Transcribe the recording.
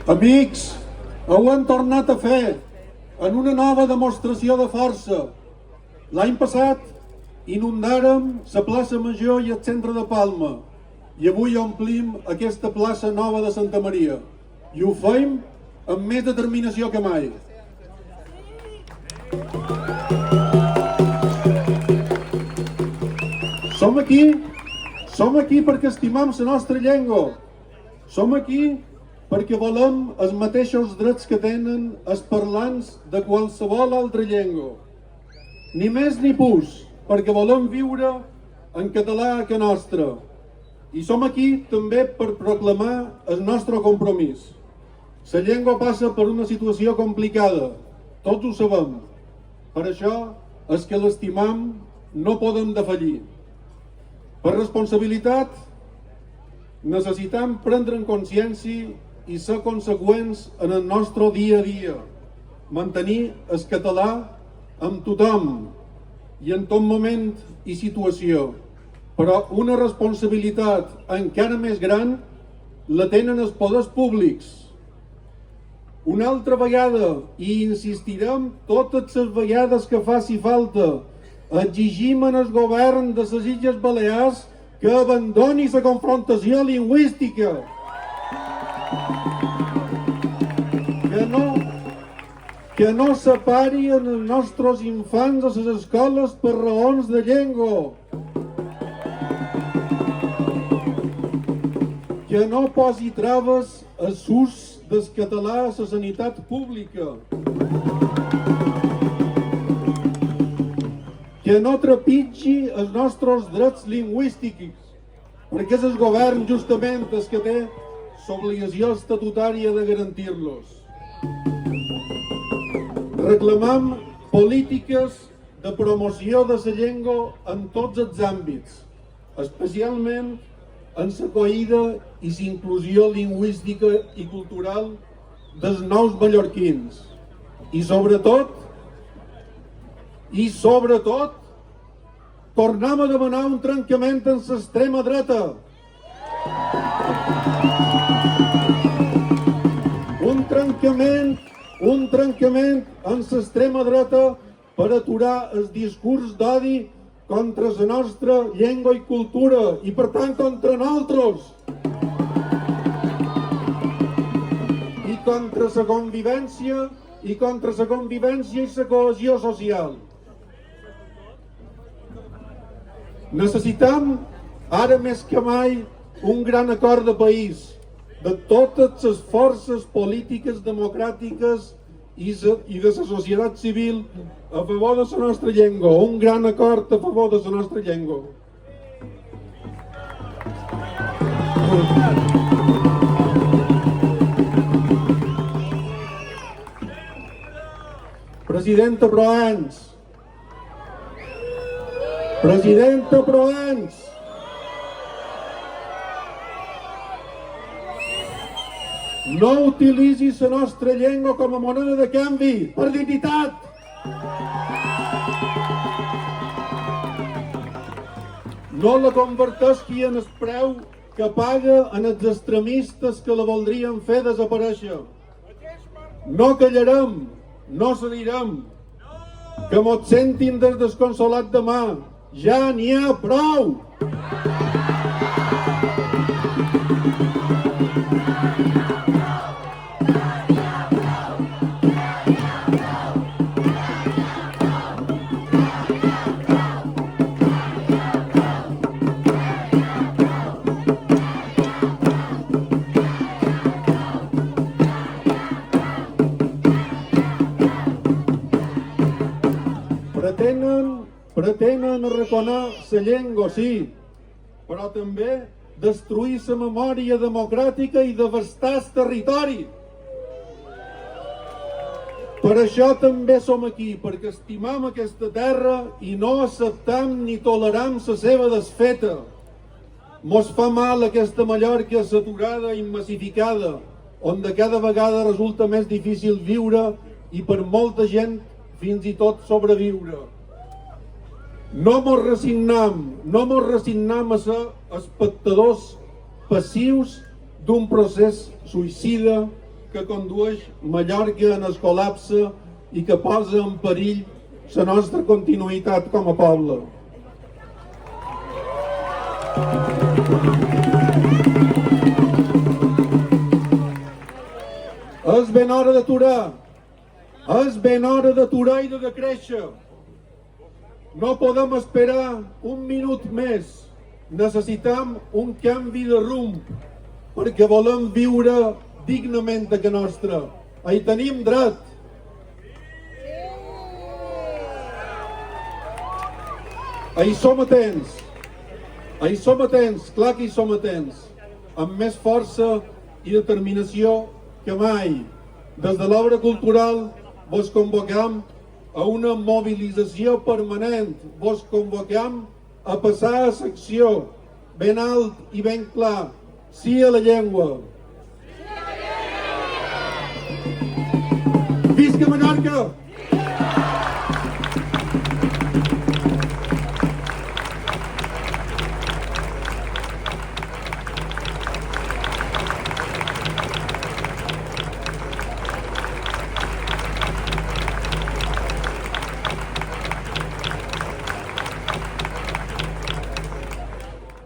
Amics, ho han tornat a fer en una nova demostració de força. L'any passat inundàrem la plaça Major i el centre de Palma i avui omplim aquesta plaça nova de Santa Maria i ho fem amb més determinació que mai. Som aquí perquè estimam la nostra llengua. Som aquí perquè volem els mateixos drets que tenen els parlants de qualsevol altra llengua. Ni més ni pus, perquè volem viure en català que nostre. I som aquí també per proclamar el nostre compromís. La llengua passa per una situació complicada, tots ho sabem. Per això, els que l'estimam no podem defallir. Per responsabilitat, necessitem prendre consciència i ser conseqüents en el nostre dia a dia, mantenir el català amb tothom i en tot moment i situació. Però una responsabilitat encara més gran la tenen els poders públics. Una altra vegada, i insistirem totes les vegades que faci falta, exigim al govern de les Illes Balears que abandoni la confrontació lingüística. Que no separi els nostres infants a les escoles per raons de llengua. Que no posi traves a l'ús del català a la sanitat pública. Que no trepitgi els nostres drets lingüístics, perquè és el govern justament el que té l'obligació estatutària de garantir-los. Reclamam polítiques de promoció de la llengua en tots els àmbits, especialment en l'acollida i la inclusió lingüística i cultural dels nous mallorquins. I sobretot, tornem a demanar un trencament en l'extrema dreta. Un trencament en l'extrema dreta per aturar el discurs d'odi contra la nostra llengua i cultura i, per tant, contra nosaltres. I contra la convivència i la cohesió social. Necessitem, ara més que mai, un gran acord de país de totes les forces polítiques democràtiques i de la societat civil a favor de la nostra llengua, un gran acord a favor de la nostra llengua. Presidenta Proans, no utilitzi la nostra llengua com a moneda de canvi, per dignitat. No la converteixi en el preu que paga en els extremistes que la voldrien fer desaparèixer. No callarem, no cedirem. Que mos sentin des desconsolat demà. Ja n'hi ha prou! Pretenen arraconar la llengua, sí, però també destruir la memòria democràtica i devastar el territori. Per això també som aquí, perquè estimam aquesta terra i no acceptam ni toleram la seva desfeta. Mos fa mal aquesta Mallorca saturada i massificada, on de cada vegada resulta més difícil viure i per molta gent fins i tot sobreviure. No mos resignam a ser espectadors passius d'un procés suïcida que condueix Mallorca en el col·lapse i que posa en perill la nostra continuïtat com a poble. És ben hora d'aturar. És ben hora d'aturar i de decréixer. No podem esperar un minut més. Necessitem un canvi de rumb perquè volem viure dignament a casa nostra. Hi tenim dret. Hi som atents. Hi som atents, clar que hi som atents. Amb més força i determinació que mai. Des de l'obra cultural vos convocam a una mobilització permanent. Vos convocam a passar a l'acció ben alt i ben clar. Sí a la llengua. Visca Mallorca!